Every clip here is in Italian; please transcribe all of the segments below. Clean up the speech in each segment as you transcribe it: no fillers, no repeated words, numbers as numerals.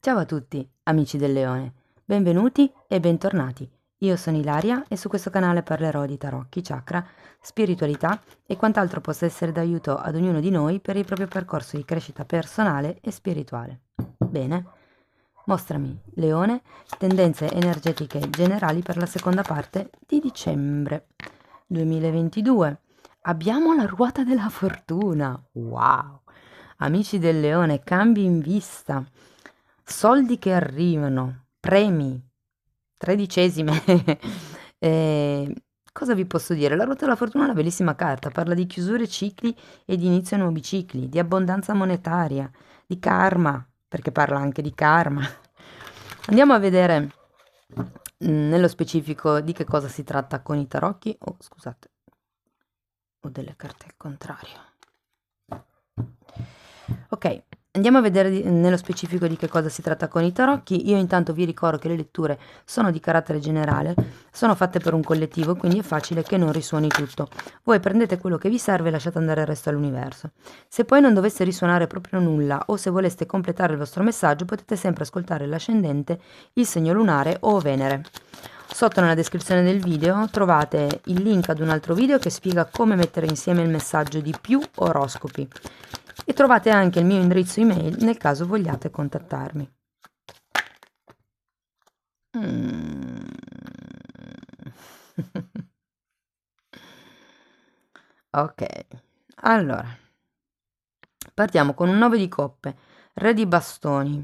Ciao a tutti, amici del leone, benvenuti e bentornati. Io sono Ilaria e su questo canale parlerò di tarocchi, chakra, spiritualità e quant'altro possa essere d'aiuto ad ognuno di noi per il proprio percorso di crescita personale e spirituale. Bene, mostrami, leone, tendenze energetiche generali per la seconda parte di dicembre 2022. Abbiamo la ruota della fortuna, wow! Amici del leone, cambi in vista, soldi che arrivano, premi, tredicesime. Eh, cosa vi posso dire? La ruota della fortuna è una bellissima carta, parla di chiusure cicli e di inizio a nuovi cicli, di abbondanza monetaria, di karma, perché parla anche di karma. Andiamo a vedere nello specifico di che cosa si tratta con i tarocchi. Oh, scusate, ho delle carte al contrario. Ok, andiamo a vedere nello specifico di che cosa si tratta con i tarocchi. Io intanto vi ricordo che le letture sono di carattere generale, sono fatte per un collettivo, quindi è facile che non risuoni tutto. Voi prendete quello che vi serve e lasciate andare il resto all'universo. Se poi non dovesse risuonare proprio nulla o se voleste completare il vostro messaggio, potete sempre ascoltare l'ascendente, il segno lunare o Venere. Sotto nella descrizione del video trovate il link ad un altro video che spiega come mettere insieme il messaggio di più oroscopi e trovate anche il mio indirizzo email nel caso vogliate contattarmi. Mm. Ok, allora partiamo con un 9 di coppe, re di bastoni,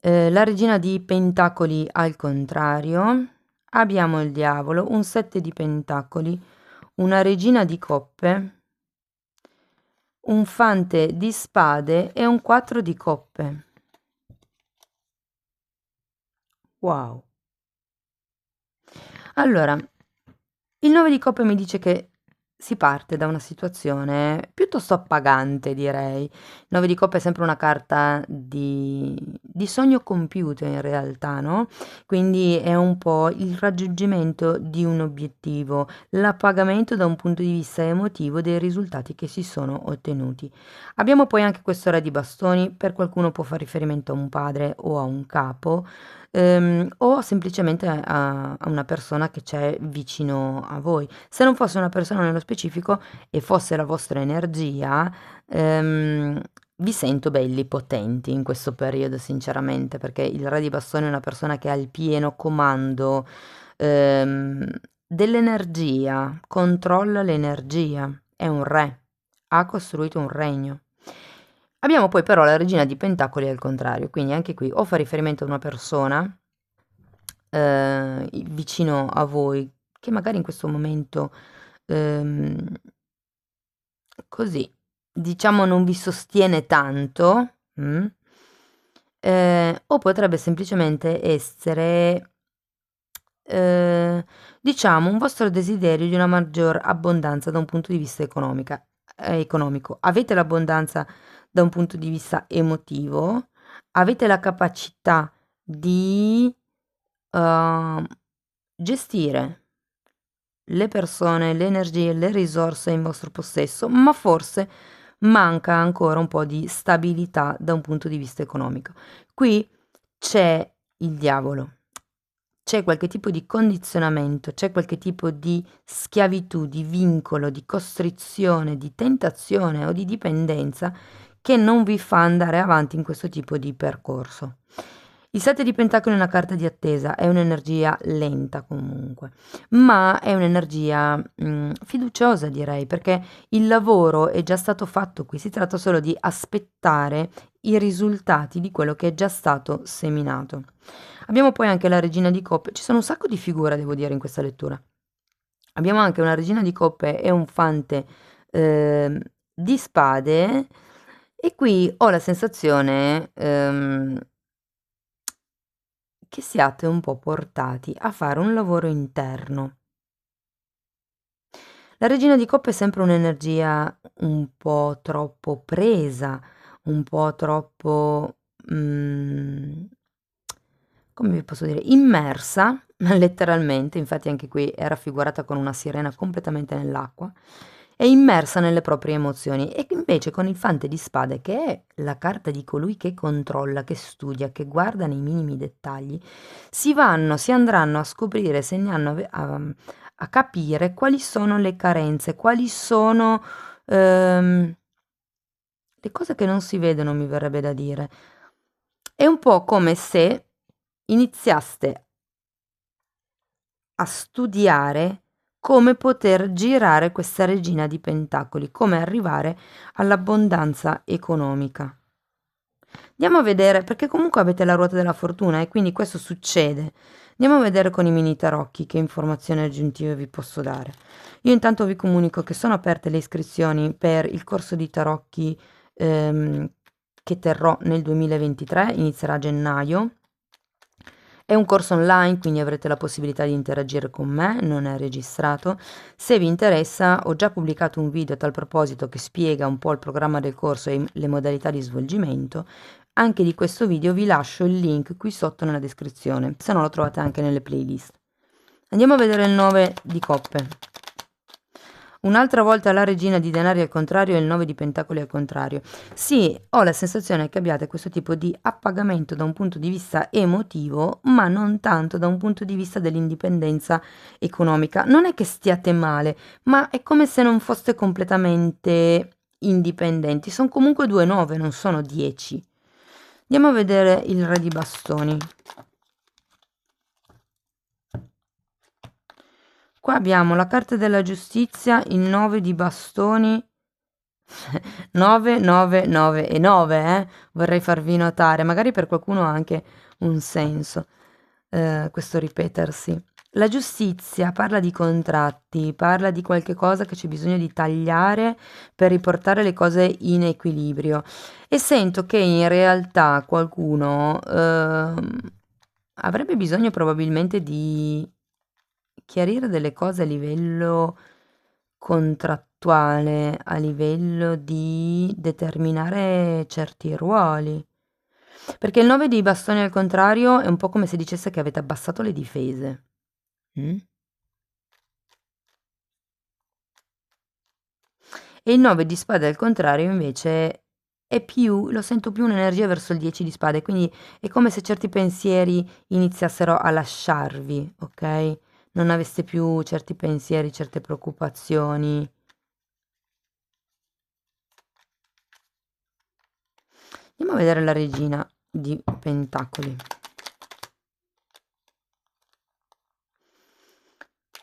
la regina di pentacoli al contrario, abbiamo il diavolo, un 7 di pentacoli, una regina di coppe, un fante di spade e un 4 di coppe. Wow. Allora, il 9 di coppe mi dice che si parte da una situazione piuttosto appagante, direi. Il 9 di coppe è sempre una carta di sogno compiuto in realtà, no? Quindi è un po' il raggiungimento di un obiettivo, l'appagamento da un punto di vista emotivo dei risultati che si sono ottenuti. Abbiamo poi anche questo re di bastoni, per qualcuno può fare riferimento a un padre o a un capo, o semplicemente a una persona che c'è vicino a voi. Se non fosse una persona nello specifico e fosse la vostra energia, vi sento belli potenti in questo periodo, sinceramente, perché il re di bastoni è una persona che ha il pieno comando, ehm, dell'energia, controlla l'energia, è un re, ha costruito un regno. Abbiamo poi però la regina di pentacoli al contrario, quindi anche qui o fa riferimento ad una persona vicino a voi, che magari in questo momento, ehm, così, diciamo non vi sostiene tanto, o potrebbe semplicemente essere, ehm, diciamo un vostro desiderio di una maggior abbondanza da un punto di vista economico. Avete l'abbondanza da un punto di vista emotivo, avete la capacità di Uhm, gestire le persone, le energie, le risorse in vostro possesso, ma forse manca ancora un po' di stabilità da un punto di vista economico. Qui c'è il diavolo, c'è qualche tipo di condizionamento, c'è qualche tipo di schiavitù, di vincolo, di costrizione, di tentazione o di dipendenza che non vi fa andare avanti in questo tipo di percorso. Il 7 di pentacoli è una carta di attesa, è un'energia lenta comunque, ma è un'energia fiduciosa direi, perché il lavoro è già stato fatto qui, si tratta solo di aspettare i risultati di quello che è già stato seminato. Abbiamo poi anche la regina di coppe, ci sono un sacco di figure devo dire in questa lettura. Abbiamo anche una regina di coppe e un fante di spade e qui ho la sensazione che siate un po' portati a fare un lavoro interno. La regina di coppe è sempre un'energia un po' troppo presa, un po' troppo, come vi posso dire, immersa, letteralmente, infatti anche qui è raffigurata con una sirena completamente nell'acqua, è immersa nelle proprie emozioni. E invece con il Fante di Spade, che è la carta di colui che controlla, che studia, che guarda nei minimi dettagli, si andranno a scoprire, se ne hanno a capire quali sono le carenze, quali sono le cose che non si vedono, mi verrebbe da dire. È un po' come se iniziaste a studiare come poter girare questa regina di pentacoli, come arrivare all'abbondanza economica. Andiamo a vedere, perché comunque avete la ruota della fortuna e quindi questo succede. Andiamo a vedere con i mini tarocchi che informazioni aggiuntive vi posso dare. Io intanto vi comunico che sono aperte le iscrizioni per il corso di tarocchi che terrò nel 2023, inizierà a gennaio. È un corso online, quindi avrete la possibilità di interagire con me, non è registrato. Se vi interessa, ho già pubblicato un video a tal proposito che spiega un po' il programma del corso e le modalità di svolgimento. Anche di questo video vi lascio il link qui sotto nella descrizione, se no lo trovate anche nelle playlist. Andiamo a vedere il 9 di coppe. Un'altra volta la regina di denari al contrario e il 9 di pentacoli al contrario. Sì, ho la sensazione che abbiate questo tipo di appagamento da un punto di vista emotivo, ma non tanto da un punto di vista dell'indipendenza economica. Non è che stiate male, ma è come se non foste completamente indipendenti. Sono comunque 2 9, non sono 10. Andiamo a vedere il re di bastoni. Qua abbiamo la carta della giustizia, il 9 di bastoni, 9, 9, 9 e 9, vorrei farvi notare, magari per qualcuno ha anche un senso questo ripetersi. La giustizia parla di contratti, parla di qualche cosa che c'è bisogno di tagliare per riportare le cose in equilibrio e sento che in realtà qualcuno avrebbe bisogno probabilmente di chiarire delle cose a livello contrattuale, a livello di determinare certi ruoli. Perché il 9 dei bastoni al contrario è un po' come se dicesse che avete abbassato le difese. E il 9 di spade al contrario invece è più, lo sento più un'energia verso il 10 di spade, quindi è come se certi pensieri iniziassero a lasciarvi, ok? Non aveste più certi pensieri, certe preoccupazioni. Andiamo a vedere la regina di pentacoli.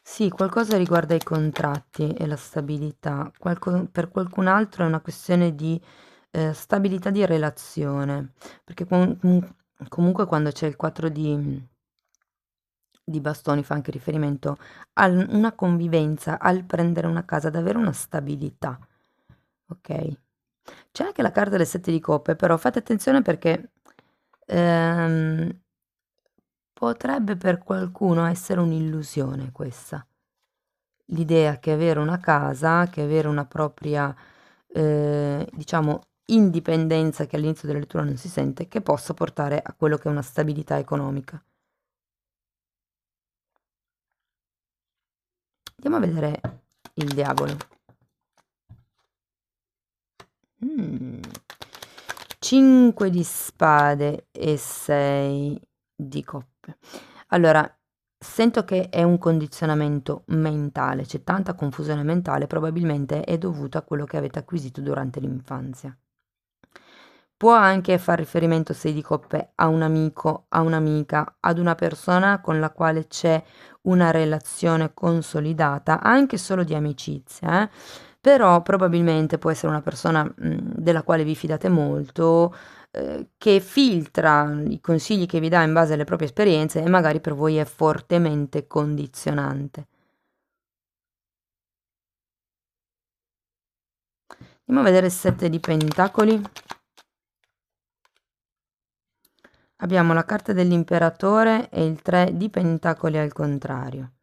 Sì, qualcosa riguarda i contratti e la stabilità. Per qualcun altro è una questione di stabilità di relazione, perché comunque quando c'è il 4 di bastoni fa anche riferimento a una convivenza, al prendere una casa, ad avere una stabilità. Ok? C'è anche la carta del 7 di coppe, però fate attenzione perché potrebbe per qualcuno essere un'illusione questa. L'idea che avere una casa, che avere una propria, diciamo, indipendenza che all'inizio della lettura non si sente, che possa portare a quello che è una stabilità economica. Andiamo a vedere il diavolo. 5 di spade e 6 di coppe. Allora, sento che è un condizionamento mentale, c'è tanta confusione mentale, probabilmente è dovuto a quello che avete acquisito durante l'infanzia. Può anche far riferimento 6 di coppe a un amico, a un'amica, ad una persona con la quale c'è una relazione consolidata, anche solo di amicizia, però probabilmente può essere una persona della quale vi fidate molto, che filtra i consigli che vi dà in base alle proprie esperienze e magari per voi è fortemente condizionante. Andiamo a vedere il 7 di pentacoli. Abbiamo la carta dell'imperatore e il 3 di pentacoli al contrario.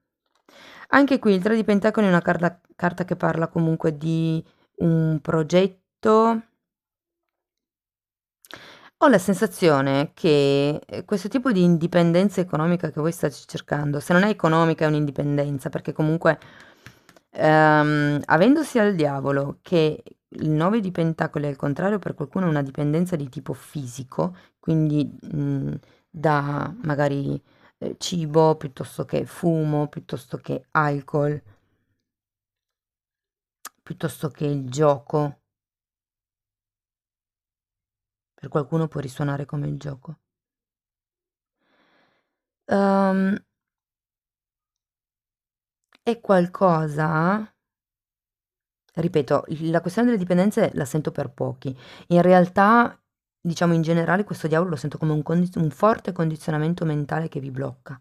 Anche qui il 3 di pentacoli è una carta che parla comunque di un progetto. Ho la sensazione che questo tipo di indipendenza economica che voi state cercando, se non è economica è un'indipendenza, perché comunque Avendo sia il diavolo che il 9 di pentacoli al contrario, per qualcuno è una dipendenza di tipo fisico, quindi da magari cibo piuttosto che fumo, piuttosto che alcol, piuttosto che il gioco. Per qualcuno può risuonare come il gioco. Ehm, è qualcosa, ripeto, la questione delle dipendenze la sento per pochi. In realtà, diciamo in generale, questo diavolo lo sento come un forte condizionamento mentale che vi blocca,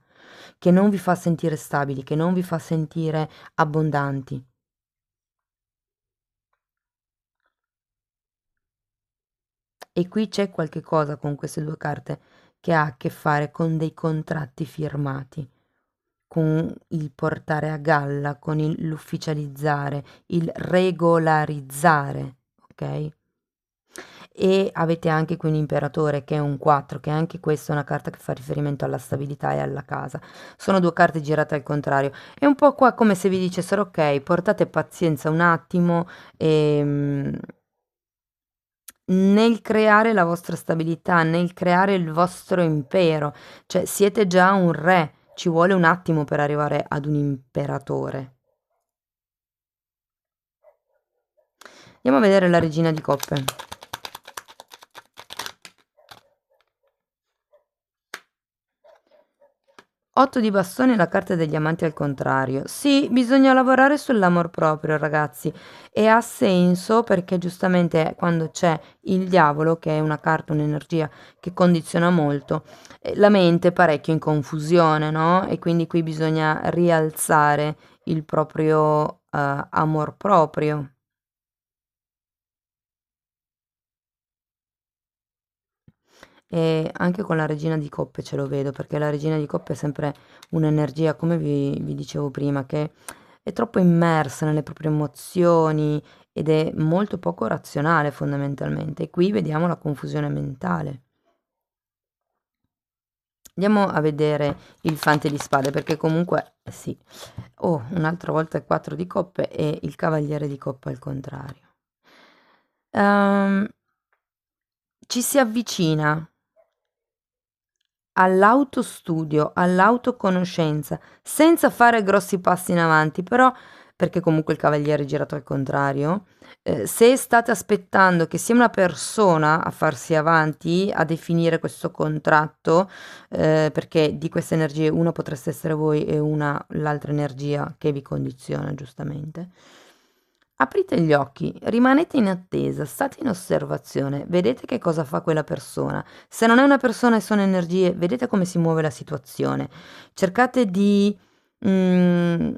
che non vi fa sentire stabili, che non vi fa sentire abbondanti. E qui c'è qualche cosa con queste due carte che ha a che fare con dei contratti firmati, con il portare a galla, con l'ufficializzare, il regolarizzare, ok? E avete anche qui un imperatore che è un 4, che anche questa è una carta che fa riferimento alla stabilità e alla casa. Sono due carte girate al contrario. È un po' qua come se vi dicessero, ok, portate pazienza un attimo e, nel creare la vostra stabilità, nel creare il vostro impero. Cioè, siete già un re, ci vuole un attimo per arrivare ad un imperatore. Andiamo a vedere la regina di coppe. 8 di bastoni e la carta degli amanti al contrario. Sì, bisogna lavorare sull'amor proprio, ragazzi, e ha senso perché giustamente quando c'è il diavolo, che è una carta, un'energia che condiziona molto, la mente è parecchio in confusione, no? E quindi qui bisogna rialzare il proprio amor proprio. E anche con la regina di coppe ce lo vedo, perché la regina di coppe è sempre un'energia, come vi dicevo prima, che è troppo immersa nelle proprie emozioni ed è molto poco razionale fondamentalmente. E qui vediamo la confusione mentale. Andiamo a vedere il fante di spade, perché comunque sì. Oh, un'altra volta il 4 di coppe e il cavaliere di coppe al contrario. Ehm, ci si avvicina all'autostudio, all'autoconoscenza, senza fare grossi passi in avanti, però perché comunque il cavaliere è girato al contrario, se state aspettando che sia una persona a farsi avanti, a definire questo contratto, perché di queste energie una potreste essere voi e una l'altra energia che vi condiziona giustamente. Aprite gli occhi, rimanete in attesa, state in osservazione, vedete che cosa fa quella persona. Se non è una persona e sono energie, vedete come si muove la situazione. Cercate di, mi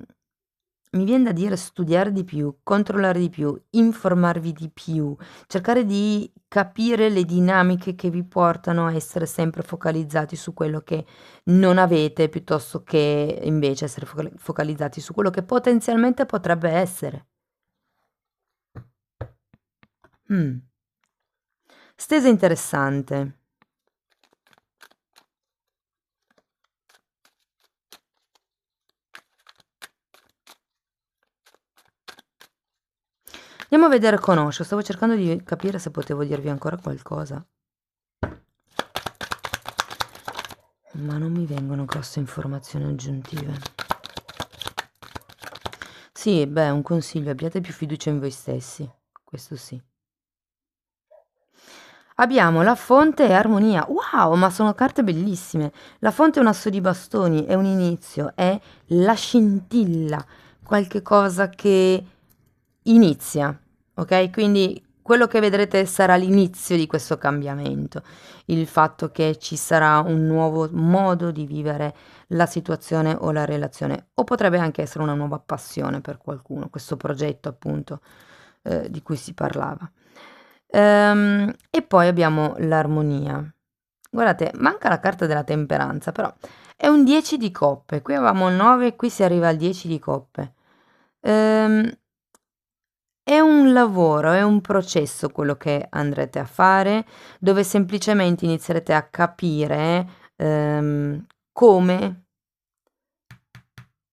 viene da dire, studiare di più, controllare di più, informarvi di più, cercare di capire le dinamiche che vi portano a essere sempre focalizzati su quello che non avete, piuttosto che invece essere focalizzati su quello che potenzialmente potrebbe essere. Mm. Stesa interessante. Andiamo a vedere conosco. Stavo cercando di capire se potevo dirvi ancora qualcosa. Ma non mi vengono grosse informazioni aggiuntive. Sì, beh, un consiglio, abbiate più fiducia in voi stessi. Questo sì. Abbiamo la fonte e armonia. Wow, ma sono carte bellissime. La fonte è un asso di bastoni, è un inizio, è la scintilla, qualche cosa che inizia, ok? Quindi quello che vedrete sarà l'inizio di questo cambiamento, il fatto che ci sarà un nuovo modo di vivere la situazione o la relazione, o potrebbe anche essere una nuova passione per qualcuno, questo progetto appunto di cui si parlava. E poi abbiamo l'armonia. Guardate, manca la carta della temperanza, però è un 10 di coppe. Qui avevamo il 9, qui si arriva al 10 di coppe. Ehm, è un lavoro, è un processo quello che andrete a fare, dove semplicemente inizierete a capire come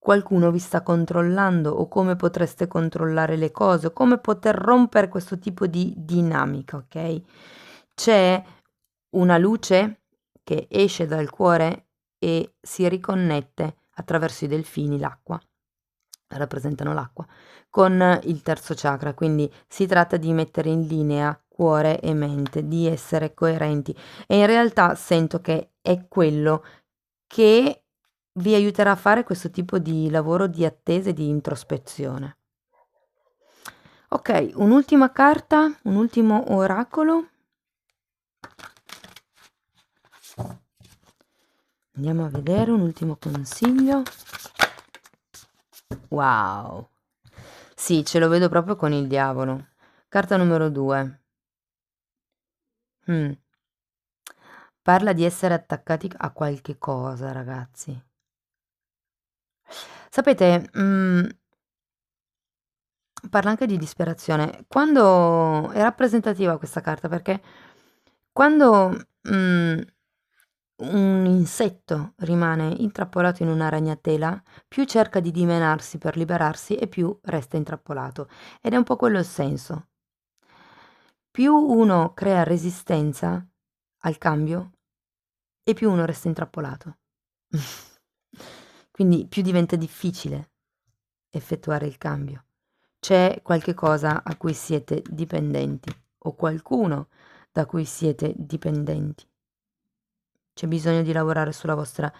qualcuno vi sta controllando o come potreste controllare le cose o come poter rompere questo tipo di dinamica, ok? C'è una luce che esce dal cuore e si riconnette attraverso i delfini, l'acqua, rappresentano l'acqua, con il terzo chakra, quindi si tratta di mettere in linea cuore e mente, di essere coerenti e in realtà sento che è quello che vi aiuterà a fare questo tipo di lavoro di attesa e di introspezione. Ok, un'ultima carta, un ultimo oracolo. Andiamo a vedere un ultimo consiglio. Wow. Sì, ce lo vedo proprio con il diavolo. Carta numero 2. Parla di essere attaccati a qualche cosa, ragazzi. Sapete, parla anche di disperazione. Quando è rappresentativa questa carta perché quando un insetto rimane intrappolato in una ragnatela, più cerca di dimenarsi per liberarsi e più resta intrappolato. Ed è un po' quello il senso. Più uno crea resistenza al cambio e più uno resta intrappolato. Quindi più diventa difficile effettuare il cambio. C'è qualche cosa a cui siete dipendenti o qualcuno da cui siete dipendenti. C'è bisogno di lavorare sulla vostra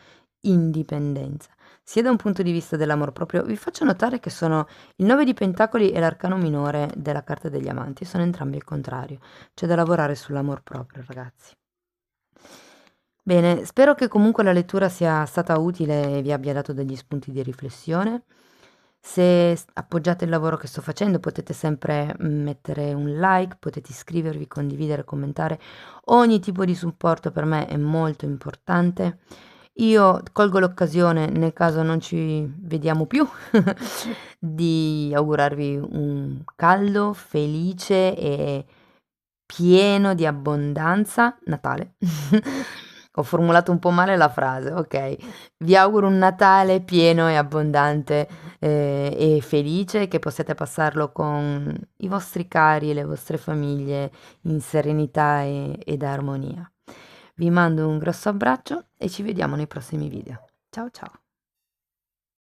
indipendenza, sia da un punto di vista dell'amor proprio. Vi faccio notare che sono il 9 di pentacoli e l'arcano minore della carta degli amanti, sono entrambi il contrario. C'è da lavorare sull'amor proprio, ragazzi. Bene, spero che comunque la lettura sia stata utile e vi abbia dato degli spunti di riflessione. Se appoggiate il lavoro che sto facendo potete sempre mettere un like, potete iscrivervi, condividere, commentare. Ogni tipo di supporto per me è molto importante. Io colgo l'occasione, nel caso non ci vediamo più, di augurarvi un caldo, felice e pieno di abbondanza Natale. Ho formulato un po' male la frase, ok. Vi auguro un Natale pieno e abbondante e felice, che possiate passarlo con i vostri cari e le vostre famiglie in serenità ed armonia. Vi mando un grosso abbraccio e ci vediamo nei prossimi video. Ciao ciao!